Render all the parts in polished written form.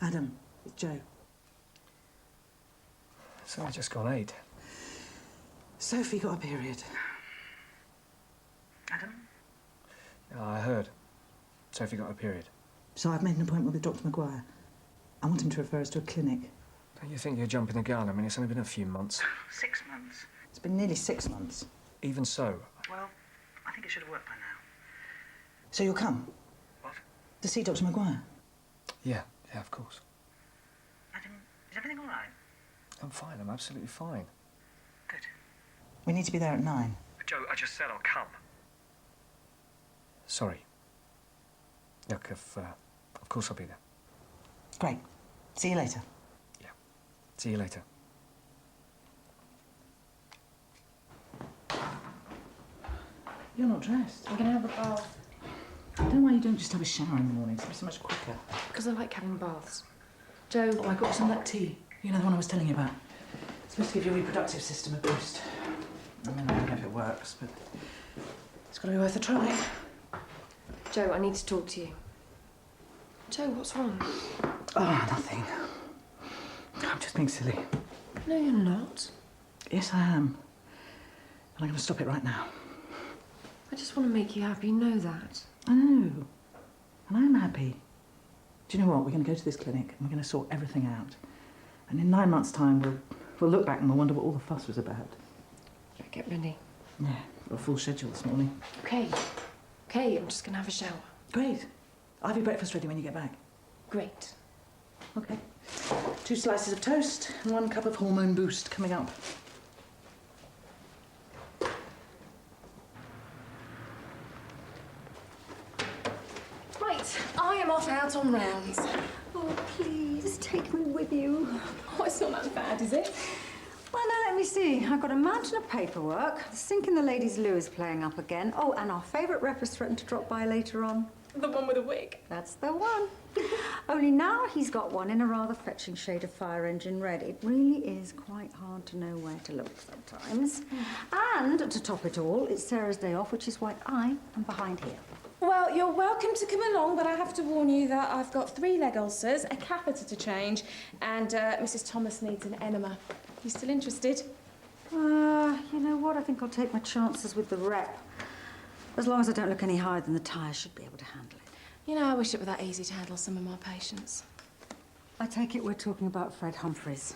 Adam, it's Joe. It's only just gone 8. Sophie got a period. Adam? Yeah, I heard. Sophie got a period. So I've made an appointment with Dr. Maguire. I want him to refer us to a clinic. Don't you think you're jumping the gun? I mean, it's only been a few months. 6 months. It's been nearly 6 months. Even so. Well, I think it should have worked by now. So you'll come? What? To see Dr. Maguire? Yeah, of course. Adam, is everything all right? I'm fine, I'm absolutely fine. Good. We need to be there at 9. Joe, I just said I'll come. Sorry. Look, of course I'll be there. Great. See you later. Yeah. See you later. You're not dressed. I'm gonna have a bath. I don't know why you don't just have a shower in the morning. It's so much quicker. Because I like having baths. Joe... Oh, I got some of that tea. You know, the one I was telling you about. It's supposed to give your reproductive system a boost. I mean, I don't know if it works, but it's got to be worth a try. Joe, I need to talk to you. Joe, what's wrong? Oh, nothing. I'm just being silly. No, you're not. Yes, I am. And I'm going to stop it right now. I just want to make you happy, you know that. I know. And I'm happy. Do you know what? We're going to go to this clinic and we're going to sort everything out. And in 9 months' time, we'll look back and we'll wonder what all the fuss was about. Get ready. Yeah, got a full schedule this morning. Okay. Okay, I'm just going to have a shower. Great. I'll have your breakfast ready when you get back. Great. Okay. 2 slices of toast and 1 cup of hormone boost coming up. Right, I am off out on rounds. Oh, please, take me with you. Oh, it's not that bad, is it? Well, now, let me see. I've got a mountain of paperwork. The sink in the ladies' loo is playing up again. Oh, and our favourite rep has threatened to drop by later on. The one with a wig? That's the one. Only now he's got one in a rather fetching shade of fire engine red. It really is quite hard to know where to look sometimes. And, to top it all, it's Sarah's day off, which is why I am behind here. Well, you're welcome to come along, but I have to warn you that I've got 3 leg ulcers, a catheter to change, and Mrs. Thomas needs an enema. You still interested? You know what? I think I'll take my chances with the rep. As long as I don't look any higher than the tyre, I should be able to handle it. You know, I wish it were that easy to handle some of my patients. I take it we're talking about Fred Humphreys.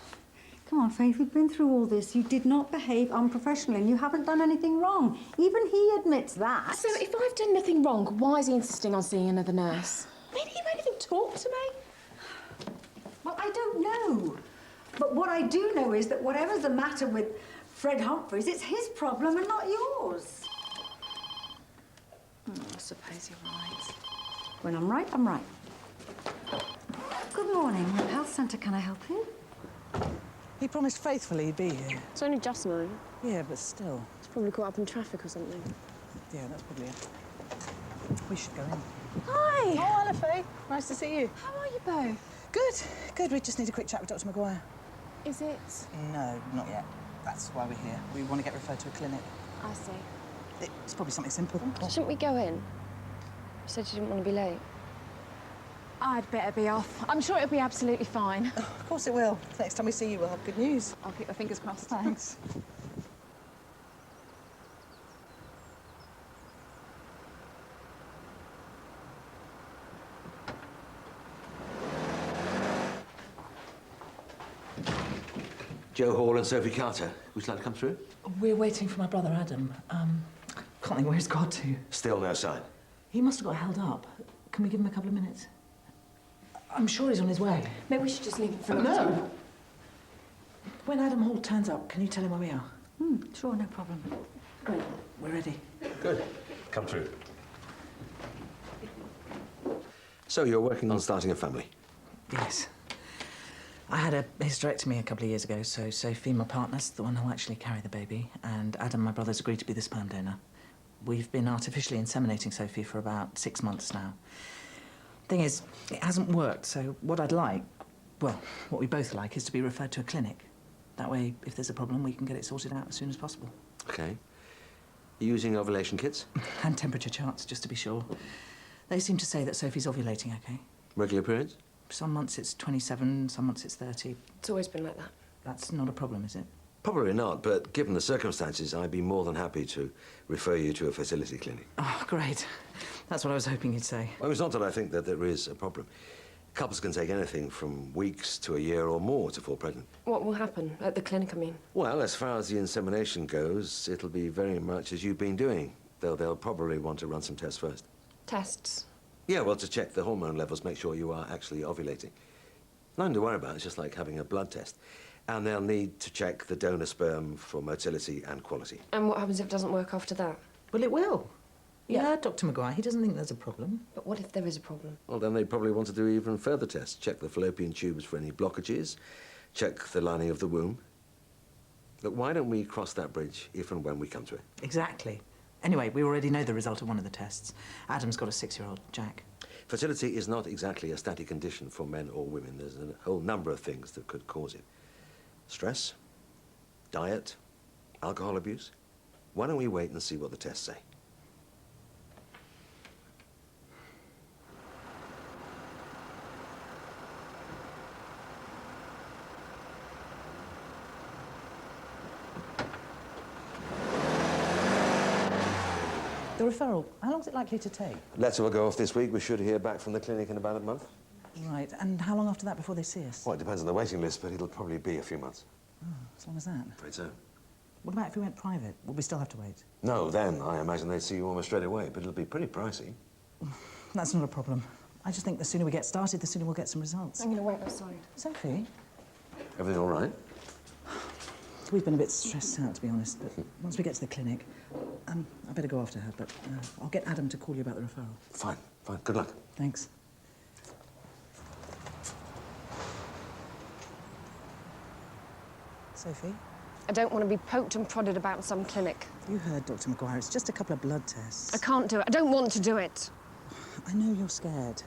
Come on, Faith, we've been through all this. You did not behave unprofessionally and you haven't done anything wrong. Even he admits that. So if I've done nothing wrong, why is he insisting on seeing another nurse? I mean, he won't even talk to me. Well, I don't know. But what I do know is that whatever's the matter with Fred Humphreys, it's his problem and not yours. I suppose you're right. When I'm right, I'm right. Good morning. Health Centre, can I help you? He promised faithfully he'd be here. It's only just 9. Yeah, but still. It's probably caught up in traffic or something. Yeah, that's probably it. We should go in. Hi! Oh, hello, Faye. Nice to see you. How are you both? Good, good. We just need a quick chat with Dr. Maguire. Is it? No, not yet. That's why we're here. We want to get referred to a clinic. I see. It's probably something simple. Shouldn't we go in? You said you didn't want to be late. I'd better be off. I'm sure it'll be absolutely fine. Oh, of course it will. Next time we see you, we'll have good news. I'll keep my fingers crossed. Thanks. Joe Hall and Sophie Carter. Would you like to come through? We're waiting for my brother, Adam. Can't think where he's got to. Still no sign. He must have got held up. Can we give him a couple of minutes? I'm sure he's on his way. Maybe we should just leave him for No! When Adam Hall turns up, can you tell him where we are? Sure, no problem. Great. We're ready. Good. Come through. So you're working on starting a family? Yes. I had a hysterectomy a couple of years ago, so Sophie, my partner's the one who'll actually carry the baby, and Adam, my brother's agreed to be the sperm donor. We've been artificially inseminating Sophie for about 6 months now. Thing is, it hasn't worked, so what I'd like, well, what we both like, is to be referred to a clinic. That way, if there's a problem, we can get it sorted out as soon as possible. OK. You using ovulation kits? And temperature charts, just to be sure. They seem to say that Sophie's ovulating OK. Regular periods? Some months it's 27, some months it's 30. It's always been like that. That's not a problem, is it? Probably not, but given the circumstances, I'd be more than happy to refer you to a fertility clinic. Oh, great. That's what I was hoping you'd say. Well, it's not that I think that there is a problem. Couples can take anything from weeks to a year or more to fall pregnant. What will happen at the clinic, I mean? Well, as far as the insemination goes, it'll be very much as you've been doing, though they'll probably want to run some tests first. Tests? Yeah, well, to check the hormone levels, make sure you are actually ovulating. Nothing to worry about, it's just like having a blood test. And they'll need to check the donor sperm for motility and quality. And what happens if it doesn't work after that? Well, it will. Yeah, Dr. Maguire, he doesn't think there's a problem. But what if there is a problem? Well, then they probably want to do even further tests. Check the fallopian tubes for any blockages, check the lining of the womb. Look, why don't we cross that bridge if and when we come to it? Exactly. Anyway, we already know the result of one of the tests. Adam's got a 6-year-old, Jack. Fertility is not exactly a static condition for men or women. There's a whole number of things that could cause it. Stress, diet, alcohol abuse. Why don't we wait and see what the tests say? The referral, how long's it likely to take? Letter will go off this week. We should hear back from the clinic in about a month. Right, and how long after that before they see us? Well, it depends on the waiting list, but it'll probably be a few months. Oh, as long as that. Afraid so. What about if we went private? Would we still have to wait? No, then I imagine they'd see you almost straight away, but it'll be pretty pricey. That's not a problem. I just think the sooner we get started, the sooner we'll get some results. I'm going to wait outside. Sophie? Everything all right? We've been a bit stressed out, to be honest, but once we get to the clinic, I better go after her, but I'll get Adam to call you about the referral. Fine, fine. Good luck. Thanks. Sophie, I don't want to be poked and prodded about some clinic. you heard Dr. Maguire. It's just a couple of blood tests. I can't do it. I don't want to do it. I know you're scared,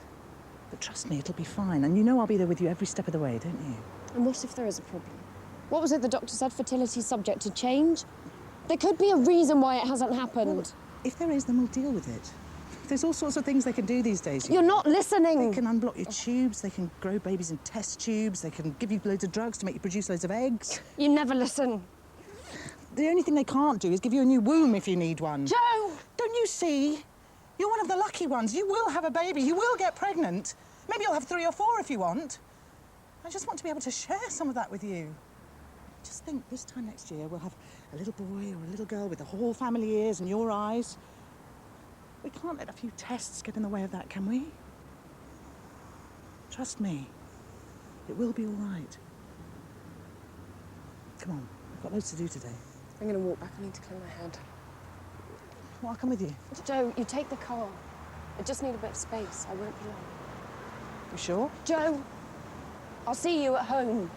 but trust me, it'll be fine. And you know I'll be there with you every step of the way, don't you? And what if there is a problem? What was it the doctor said? Fertility's subject to change? There could be a reason why it hasn't happened. Well, if there is, then we'll deal with it. There's all sorts of things they can do these days. You're not listening. They can unblock your tubes, they can grow babies in test tubes, they can give you loads of drugs to make you produce loads of eggs. You never listen. The only thing they can't do is give you a new womb if you need one. Joe! Don't you see? You're one of the lucky ones. You will have a baby. You will get pregnant. Maybe you'll have 3 or 4 if you want. I just want to be able to share some of that with you. Just think, this time next year, we'll have a little boy or a little girl with the whole family ears and your eyes. We can't let a few tests get in the way of that, can we? Trust me. It will be all right. Come on, we've got loads to do today. I'm going to walk back. I need to clear my head. Well, I'll come with you. Joe, you take the car. I just need a bit of space. I won't be long. You sure? Joe, I'll see you at home.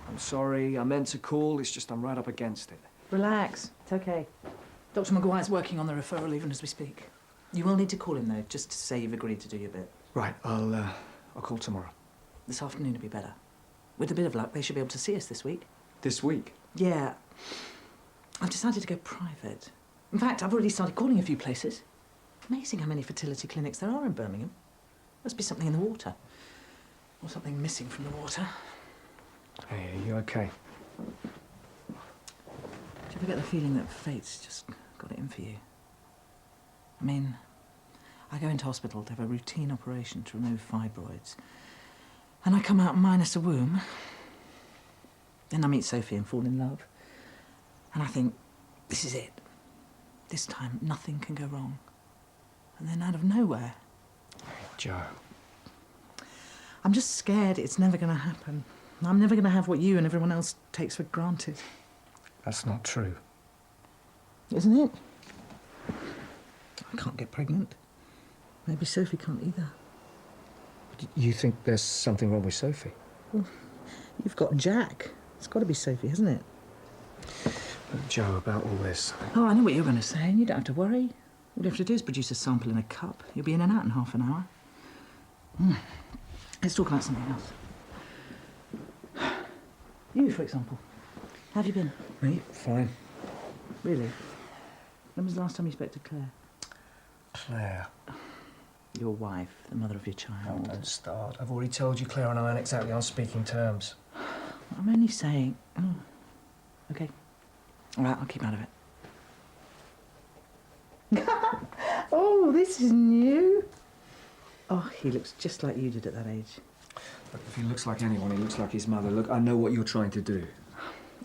I'm sorry, I meant to call, it's just I'm right up against it. Relax. It's okay. Dr. Maguire's working on the referral even as we speak. You will need to call him, though, just to say you've agreed to do your bit. Right, I'll call tomorrow. This afternoon will be better. With a bit of luck, they should be able to see us this week. This week? Yeah. I've decided to go private. In fact, I've already started calling a few places. Amazing how many fertility clinics there are in Birmingham. Must be something in the water. Or something missing from the water. Hey, are you okay? Do you ever get the feeling that fate's just got it in for you? I mean, I go into hospital to have a routine operation to remove fibroids. And I come out minus a womb. Then I meet Sophie and fall in love. And I think, this is it. This time, nothing can go wrong. And then out of nowhere, Joe. I'm just scared it's never going to happen. I'm never going to have what you and everyone else takes for granted. That's not true. Isn't it? I can't get pregnant. Maybe Sophie can't either. You think there's something wrong with Sophie? Well, you've got Jack. It's got to be Sophie, hasn't it? Look, Joe, about all this. Oh, I know what you're going to say, and you don't have to worry. All you have to do is produce a sample in a cup. You'll be in and out in half an hour. Let's talk about something else. You, for example. How have you been? Me? Fine. Really? When was the last time you spoke to Claire? Claire. Your wife, the mother of your Oh, child. don't start. I've already told you Claire and I aren't exactly on speaking terms. I'm only saying... Oh. OK. All right, I'll keep out of it. Oh, this is new. Oh, he looks just like you did at that age. Look, if he looks like anyone, he looks like his mother. Look, I know what you're trying to do.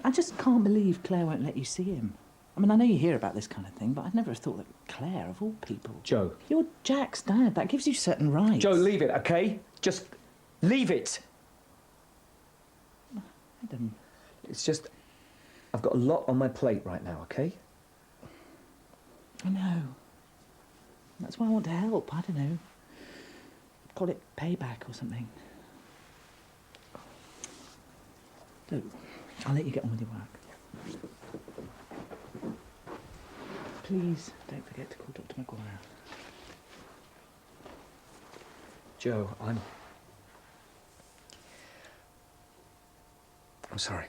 I just can't believe Claire won't let you see him. I mean, I know you hear about this kind of thing, but I'd never have thought that Claire, of all people... Joe. You're Jack's dad. That gives you certain rights. Joe, leave it, OK? Just leave it. Adam. It's just... I've got a lot on my plate right now, OK? I know. That's why I want to help. I don't know. Call it payback or something. Look, I'll let you get on with your work. Please don't forget to call Dr. Maguire. Joe, I'm sorry.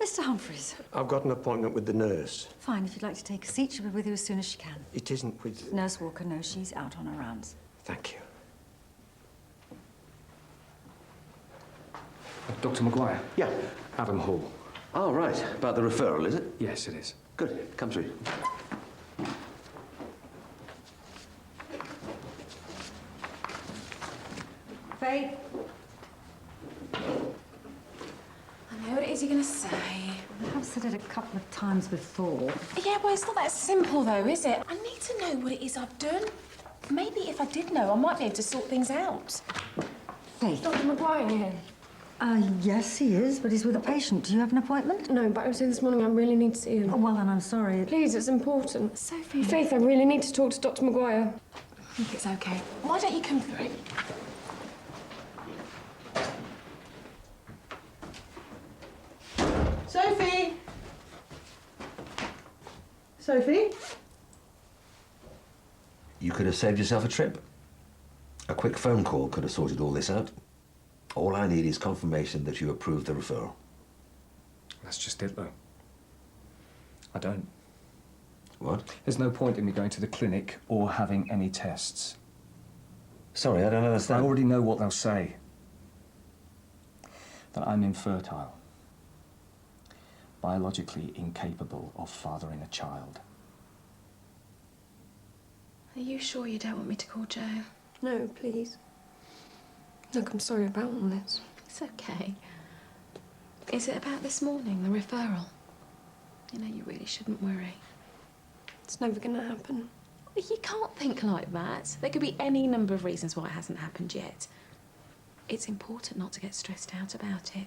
Mr. Humphreys. I've got an appointment with the nurse. Fine, if you'd like to take a seat, she'll be with you as soon as she can. It isn't with... Nurse Walker knows she's out on her rounds. Thank you. Dr. Maguire. Yeah. Adam Hall. Oh, right. About the referral, is it? Yes, it is. Good. Come through. Faith. I know what it is you're going to say. I have said it a couple of times before. Yeah, well, it's not that simple, though, is it? I need to know what it is I've done. Maybe if I did know, I might be able to sort things out. Faith. Dr. Maguire here. Yes, he is, but he's with a patient. Do you have an appointment? No, but I was saying this morning I really need to see him. Oh, well, then I'm sorry. Please, it's important. Sophie. Faith, I really need to talk to Dr. Maguire. I think it's OK. Why don't you come through? Sophie! Sophie? You could have saved yourself a trip. A quick phone call could have sorted all this out. All I need is confirmation that you approved the referral. That's just it, though. I don't. What? There's no point in me going to the clinic or having any tests. Sorry, I don't I understand. already know what they'll say. That I'm infertile. Biologically incapable of fathering a child. Are you sure you don't want me to call Joe? No, please. Look, I'm sorry about all this. It's OK. Is it about this morning, the referral? You know, you really shouldn't worry. It's never gonna happen. You can't think like that. There could be any number of reasons why it hasn't happened yet. It's important not to get stressed out about it.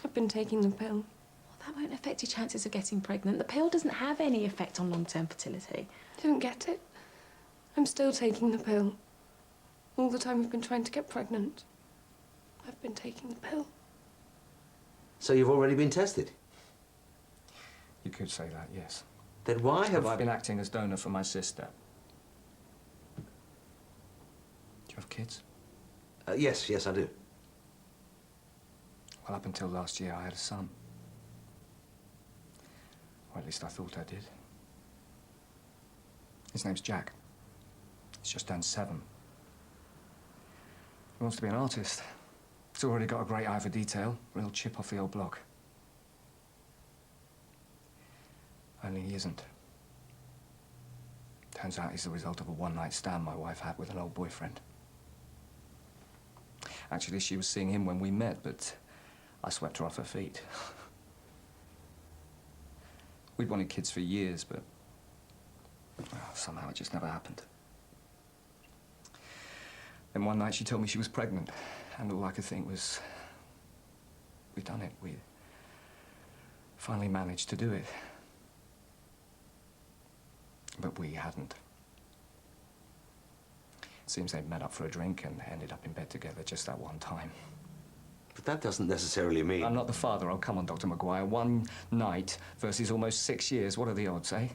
I've been taking the pill. Well, that won't affect your chances of getting pregnant. The pill doesn't have any effect on long-term fertility. I don't get it. I'm still taking the pill. All the time we've been trying to get pregnant, I've been taking the pill. So you've already been tested? You could say that, yes. Then why Have I been acting as donor for my sister? Do you have kids? Yes, I do. Well, up until last year, I had a son. Or at least I thought I did. His name's Jack. He's just turned 7. He wants to be an artist. He's already got a great eye for detail. Real chip off the old block. Only he isn't. Turns out he's the result of a one-night stand my wife had with an old boyfriend. Actually, she was seeing him when we met, but I swept her off her feet. We'd wanted kids for years, but somehow it just never happened. Then one night she told me she was pregnant, and all I could think was, we've done it. We finally managed to do it. But we hadn't. It seems they'd met up for a drink and ended up in bed together just that one time. But that doesn't necessarily mean... I'm not the father. Oh, come on, Dr. Maguire. One night versus almost 6 years. What are the odds, eh?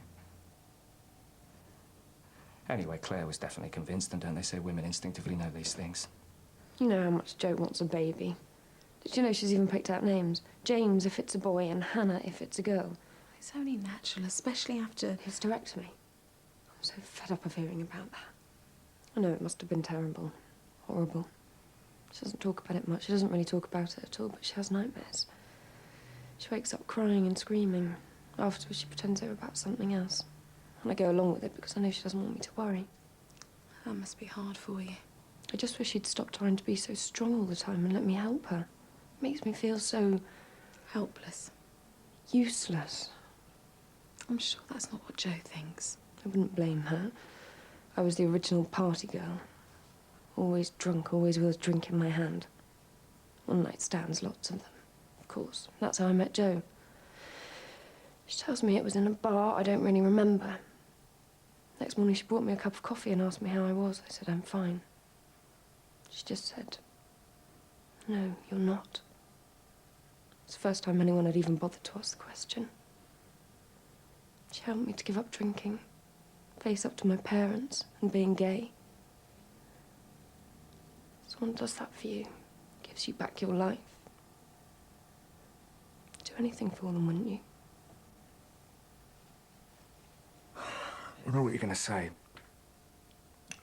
Anyway, Claire was definitely convinced, and don't they say women instinctively know these things? You know how much Jo wants a baby. Did you know she's even picked out names? James if it's a boy and Hannah if it's a girl. It's only natural, especially after... Hysterectomy. I'm so fed up of hearing about that. I know it must have been terrible. Horrible. She doesn't talk about it much. She doesn't really talk about it at all, but she has nightmares. She wakes up crying and screaming. Afterwards, she pretends they're about something else. And I go along with it because I know she doesn't want me to worry. That must be hard for you. I just wish she'd stop trying to be so strong all the time and let me help her. It makes me feel so... helpless. useless. I'm sure that's not what Jo thinks. I wouldn't blame her. I was the original party girl. Always drunk, always with a drink in my hand. One-night stands, lots of them. Of course, that's how I met Jo. She tells me it was in a bar I don't really remember. Next morning she brought me a cup of coffee and asked me how I was. I said, I'm fine. She just said, no, you're not. It's the first time anyone had even bothered to ask the question. She helped me to give up drinking, face up to my parents and being gay. Someone does that for you, gives you back your life. Do anything for them, wouldn't you? I know what you're going to say.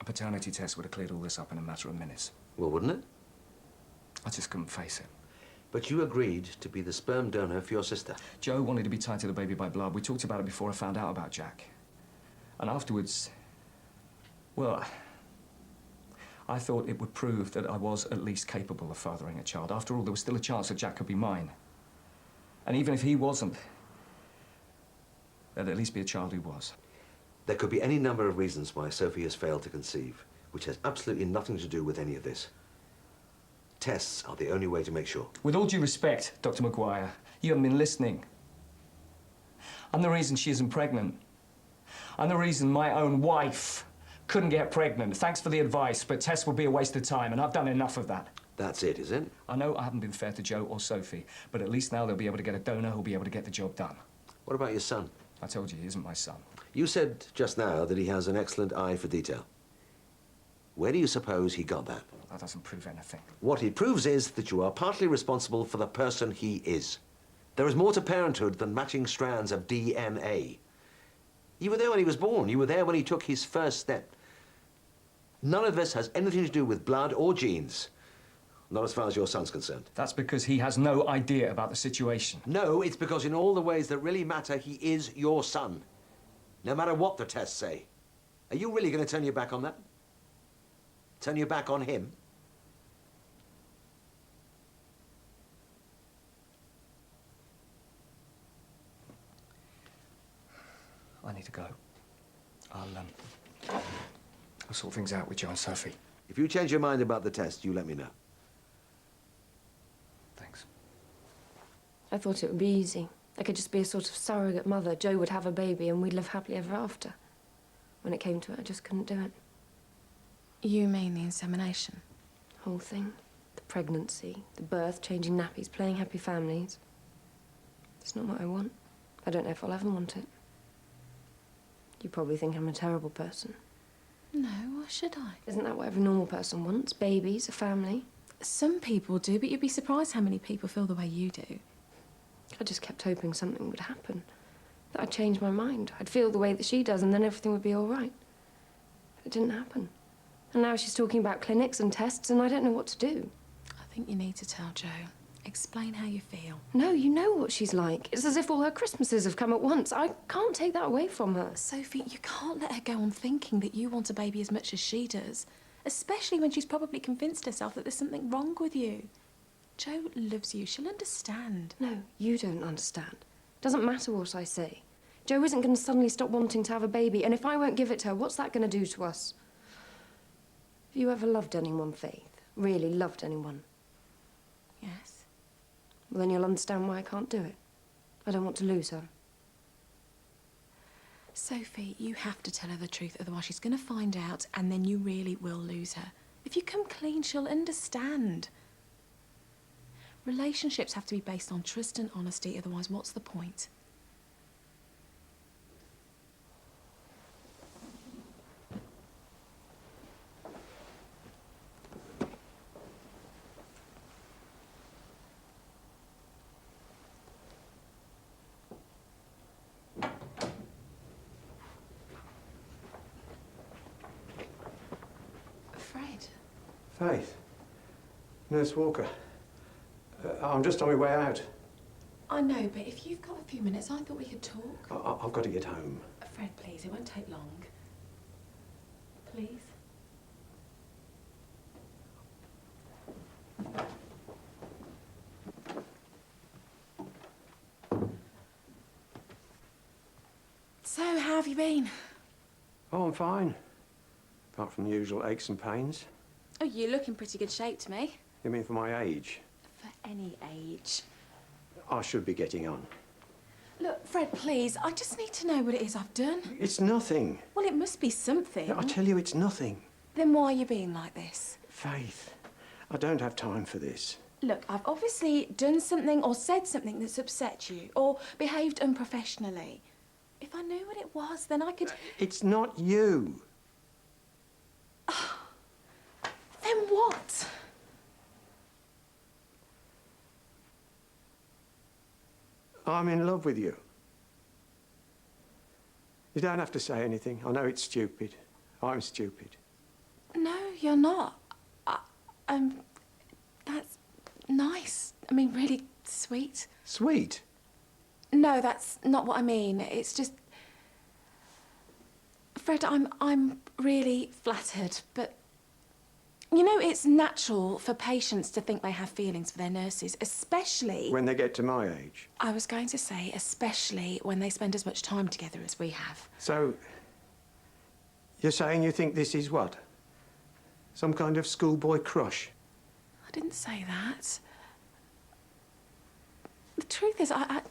A paternity test would have cleared all this up in a matter of minutes. Well, wouldn't it? I just couldn't face it. But you agreed to be the sperm donor for your sister. Jo wanted to be tied to the baby by blood. We talked about it before I found out about Jack. And afterwards, well, I thought it would prove that I was at least capable of fathering a child. After all, there was still a chance that Jack could be mine. And even if he wasn't, there'd at least be a child who was. There could be any number of reasons why Sophie has failed to conceive, which has absolutely nothing to do with any of this. Tests are the only way to make sure. With all due respect, Dr. Maguire, you haven't been listening. I'm the reason she isn't pregnant. I'm the reason my own wife couldn't get pregnant. Thanks for the advice, but tests will be a waste of time, and I've done enough of that. That's it, is it? I know I haven't been fair to Jo or Sophie, but at least now they'll be able to get a donor who'll be able to get the job done. What about your son? I told you, he isn't my son. You said just now that he has an excellent eye for detail. Where do you suppose he got that? That doesn't prove anything. What it proves is that you are partly responsible for the person he is. There is more to parenthood than matching strands of DNA. You were there when he was born. You were there when he took his first step. None of this has anything to do with blood or genes. Not as far as your son's concerned. That's because he has no idea about the situation. No, it's because in all the ways that really matter, he is your son. No matter what the tests say. Are you really going to turn your back on that? Turn your back on him? I need to go. I'll sort things out with Jo and Sophie. If you change your mind about the test, you let me know. Thanks. I thought it would be easy. I could just be a sort of surrogate mother. Jo would have a baby and we'd live happily ever after. When it came to it, I just couldn't do it. You mean the insemination? Whole thing. The pregnancy, the birth, changing nappies, playing happy families. It's not what I want. I don't know if I'll ever want it. You probably think I'm a terrible person. No, why should I? Isn't that what every normal person wants? Babies, a family? Some people do, but you'd be surprised how many people feel the way you do. I just kept hoping something would happen. That I'd change my mind. I'd feel the way that she does and then everything would be all right. But it didn't happen. And now she's talking about clinics and tests and I don't know what to do. I think you need to tell Jo. Explain how you feel. No, you know what she's like. It's as if all her Christmases have come at once. I can't take that away from her. Sophie, you can't let her go on thinking that you want a baby as much as she does. Especially when she's probably convinced herself that there's something wrong with you. Jo loves you. She'll understand. No, you don't understand. Doesn't matter what I say. Jo isn't going to suddenly stop wanting to have a baby, and if I won't give it to her, what's that going to do to us? Have you ever loved anyone, Faith? Really loved anyone? Yes. Well, then you'll understand why I can't do it. I don't want to lose her. Sophie, you have to tell her the truth, otherwise she's going to find out, and then you really will lose her. If you come clean, she'll understand. Relationships have to be based on trust and honesty, otherwise what's the point? Faith. Nurse Walker. I'm just on my way out. I know, but if you've got a few minutes, I thought we could talk. I've got to get home. Fred, please, it won't take long. Please. So, how have you been? Oh, I'm fine. Apart from the usual aches and pains. Oh, you look in pretty good shape to me. You mean for my age? For any age. I should be getting on. Look, Fred, please, I just need to know what it is I've done. It's nothing. Well, it must be something. I tell you, it's nothing. Then why are you being like this? Faith, I don't have time for this. Look, I've obviously done something or said something that's upset you or behaved unprofessionally. If I knew what it was, then I could... It's not you. Then what? I'm in love with you. You don't have to say anything. I know it's stupid. I'm stupid. No, you're not. That's nice. I mean, really sweet. Sweet? No, that's not what I mean. It's just... Fred, I'm really flattered, but... You know, it's natural for patients to think they have feelings for their nurses, especially... When they get to my age. I was going to say, especially when they spend as much time together as we have. So, you're saying you think this is what? Some kind of schoolboy crush? I didn't say that. The truth is, I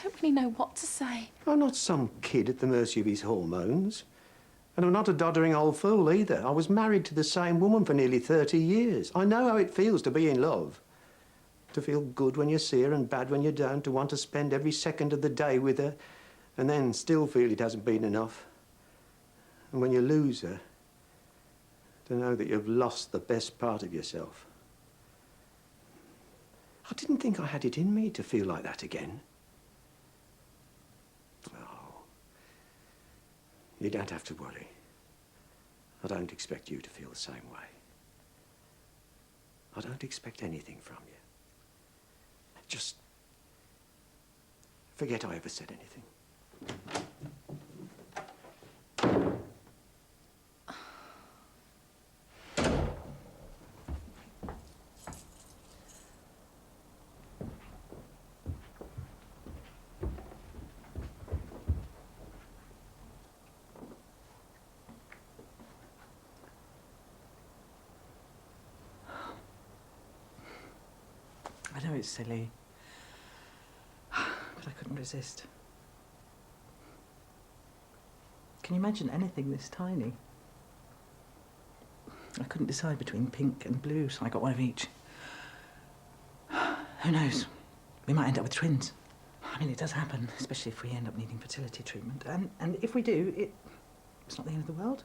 don't really know what to say. I'm not some kid at the mercy of his hormones. And I'm not a doddering old fool either. I was married to the same woman for nearly 30 years. I know how it feels to be in love. To feel good when you see her and bad when you don't. To want to spend every second of the day with her and then still feel it hasn't been enough. And when you lose her, to know that you've lost the best part of yourself. I didn't think I had it in me to feel like that again. You don't have to worry. I don't expect you to feel the same way. I don't expect anything from you. Just forget I ever said anything. I know it's silly, but I couldn't resist. Can you imagine anything this tiny? I couldn't decide between pink and blue, so I got one of each. Who knows? We might end up with twins. I mean, it does happen, especially if we end up needing fertility treatment. And if we do, it's not the end of the world.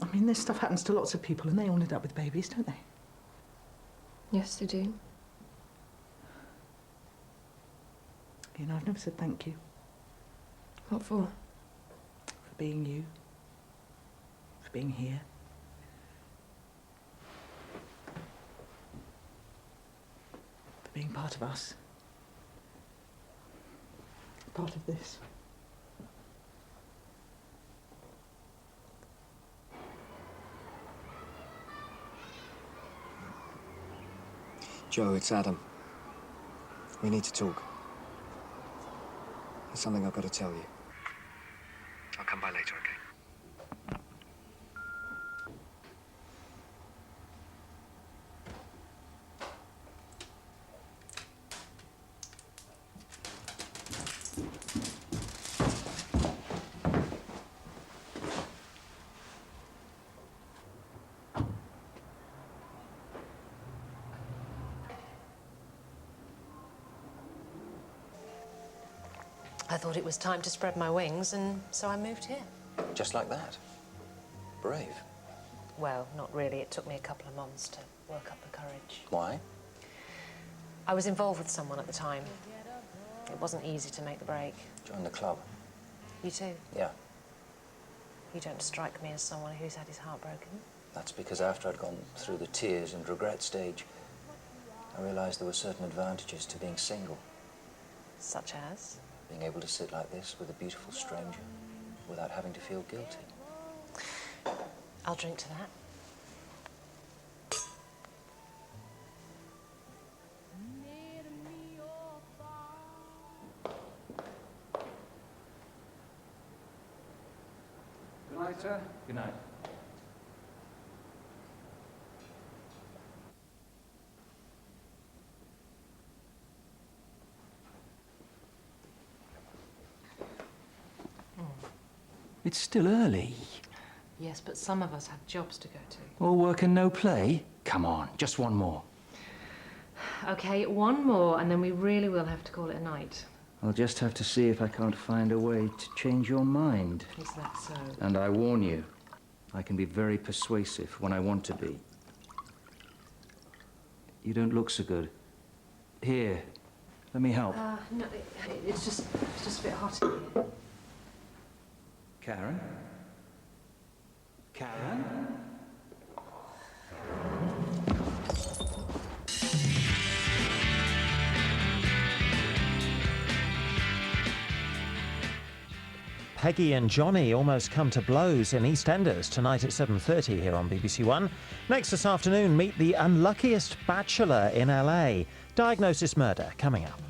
I mean, this stuff happens to lots of people, and they all end up with babies, don't they? Yes, they do. You know, I've never said thank you. What for? For being you. For being here. For being part of us. Part of this. Joe, it's Adam. We need to talk. There's something I've got to tell you. I'll come by later, okay? I thought it was time to spread my wings, and so I moved here. Just like that? Brave. Well, not really. It took me a couple of months to work up the courage. Why? I was involved with someone at the time. It wasn't easy to make the break. Join the club. You too? Yeah. You don't strike me as someone who's had his heart broken. That's because after I'd gone through the tears and regret stage, I realised there were certain advantages to being single. Such as? Being able to sit like this with a beautiful stranger without having to feel guilty. I'll drink to that. Good night, sir. Good night. It's still early. Yes, but some of us have jobs to go to. All work and no play? Come on, just one more. OK, one more, and then we really will have to call it a night. I'll just have to see if I can't find a way to change your mind. Is that so? And I warn you, I can be very persuasive when I want to be. You don't look so good. Here, let me help. No, it's just a bit hot in here. Karen? Karen? Peggy and Johnny almost come to blows in EastEnders tonight at 7:30 here on BBC One. Next this afternoon, meet the unluckiest bachelor in LA. Diagnosis Murder coming up.